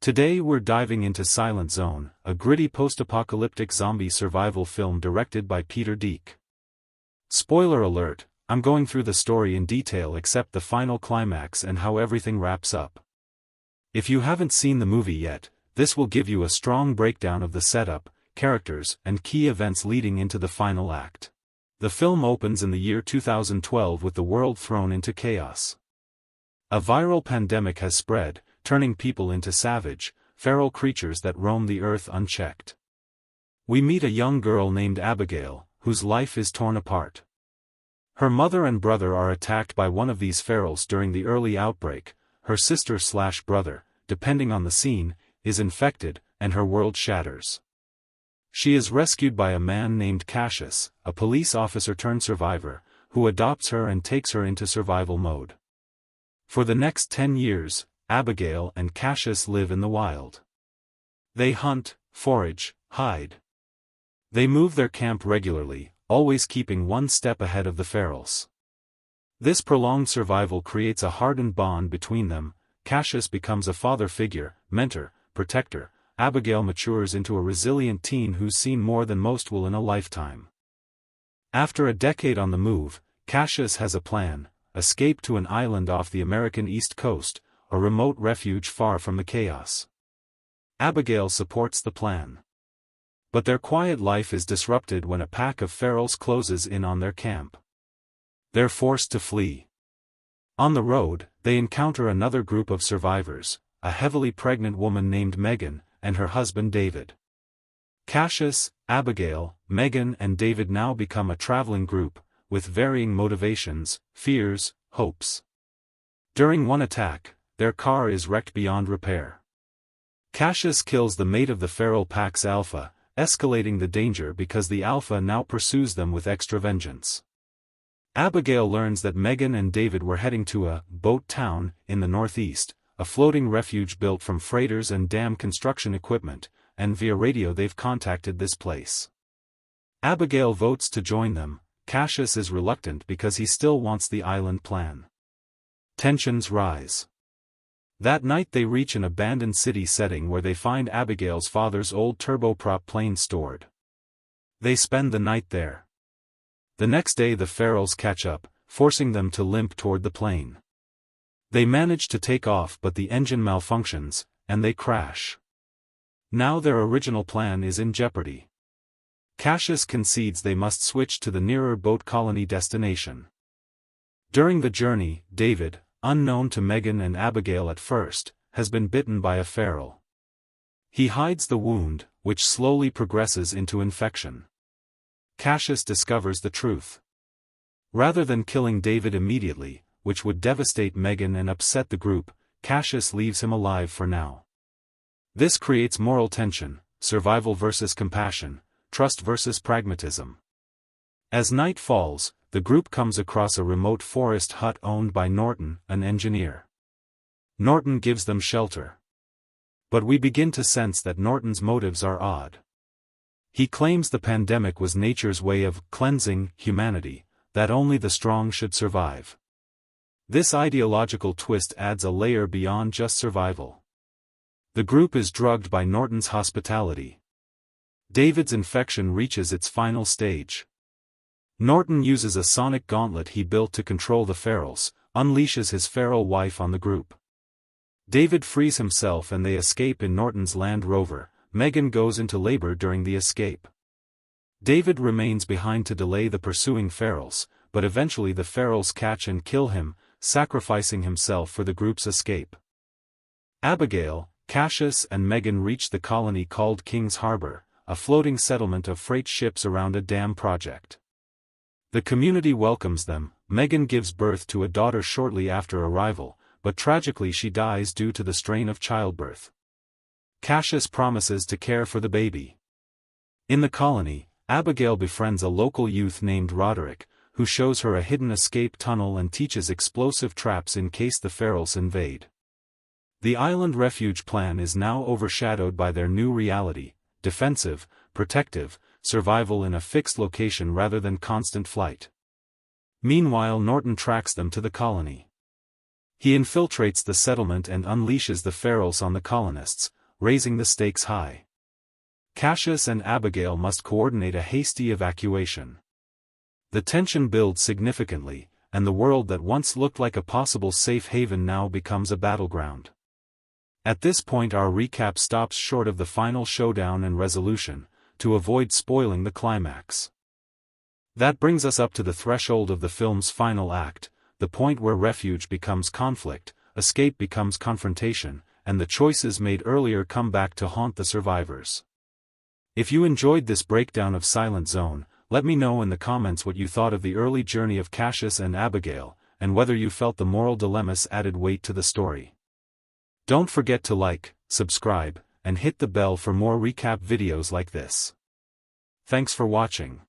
Today we're diving into Silent Zone, a gritty post-apocalyptic zombie survival film directed by Peter Deek. Spoiler alert, I'm going through the story in detail except the final climax and how everything wraps up. If you haven't seen the movie yet, this will give you a strong breakdown of the setup, characters, and key events leading into the final act. The film opens in the year 2012 with the world thrown into chaos. A viral pandemic has spread, turning people into savage, feral creatures that roam the earth unchecked. We meet a young girl named Abigail, whose life is torn apart. Her mother and brother are attacked by one of these ferals during the early outbreak. Her sister/brother, depending on the scene, is infected, and her world shatters. She is rescued by a man named Cassius, a police officer turned survivor, who adopts her and takes her into survival mode. For the next 10 years, Abigail and Cassius live in the wild. They hunt, forage, hide. They move their camp regularly, always keeping one step ahead of the ferals. This prolonged survival creates a hardened bond between them. Cassius becomes a father figure, mentor, protector. Abigail matures into a resilient teen who's seen more than most will in a lifetime. After a decade on the move, Cassius has a plan: escape to an island off the American East Coast, a remote refuge far from the chaos. Abigail supports the plan. But their quiet life is disrupted when a pack of ferals closes in on their camp. They're forced to flee. On the road, they encounter another group of survivors, a heavily pregnant woman named Megan, and her husband David. Cassius, Abigail, Megan and David now become a traveling group, with varying motivations, fears, hopes. During one attack, their car is wrecked beyond repair. Cassius kills the mate of the feral pack's alpha, escalating the danger because the alpha now pursues them with extra vengeance. Abigail learns that Megan and David were heading to a boat town in the northeast, a floating refuge built from freighters and dam construction equipment, and via radio they've contacted this place. Abigail votes to join them. Cassius is reluctant because he still wants the island plan. Tensions rise. That night they reach an abandoned city setting where they find Abigail's father's old turboprop plane stored. They spend the night there. The next day the ferals catch up, forcing them to limp toward the plane. They manage to take off but the engine malfunctions, and they crash. Now their original plan is in jeopardy. Cassius concedes they must switch to the nearer boat colony destination. During the journey, David, unknown to Megan and Abigail at first, has been bitten by a feral. He hides the wound, which slowly progresses into infection. Cassius discovers the truth. Rather than killing David immediately, which would devastate Megan and upset the group, Cassius leaves him alive for now. This creates moral tension: survival versus compassion, trust versus pragmatism. As night falls, the group comes across a remote forest hut owned by Norton, an engineer. Norton gives them shelter. But we begin to sense that Norton's motives are odd. He claims the pandemic was nature's way of cleansing humanity, that only the strong should survive. This ideological twist adds a layer beyond just survival. The group is drugged by Norton's hospitality. David's infection reaches its final stage. Norton uses a sonic gauntlet he built to control the ferals, unleashes his feral wife on the group. David frees himself and they escape in Norton's Land Rover. Megan goes into labor during the escape. David remains behind to delay the pursuing ferals, but eventually the ferals catch and kill him, sacrificing himself for the group's escape. Abigail, Cassius and Megan reach the colony called King's Harbor, a floating settlement of freight ships around a dam project. The community welcomes them. Megan gives birth to a daughter shortly after arrival, but tragically she dies due to the strain of childbirth. Cassius promises to care for the baby. In the colony, Abigail befriends a local youth named Roderick, who shows her a hidden escape tunnel and teaches explosive traps in case the ferals invade. The island refuge plan is now overshadowed by their new reality: defensive, protective, survival in a fixed location rather than constant flight. Meanwhile, Norton tracks them to the colony. He infiltrates the settlement and unleashes the ferals on the colonists, raising the stakes high. Cassius and Abigail must coordinate a hasty evacuation. The tension builds significantly, and the world that once looked like a possible safe haven now becomes a battleground. At this point our recap stops short of the final showdown and resolution, to avoid spoiling the climax. That brings us up to the threshold of the film's final act, the point where refuge becomes conflict, escape becomes confrontation, and the choices made earlier come back to haunt the survivors. If you enjoyed this breakdown of Silent Zone, let me know in the comments what you thought of the early journey of Cassius and Abigail, and whether you felt the moral dilemmas added weight to the story. Don't forget to like, subscribe, and hit the bell for more recap videos like this. Thanks for watching.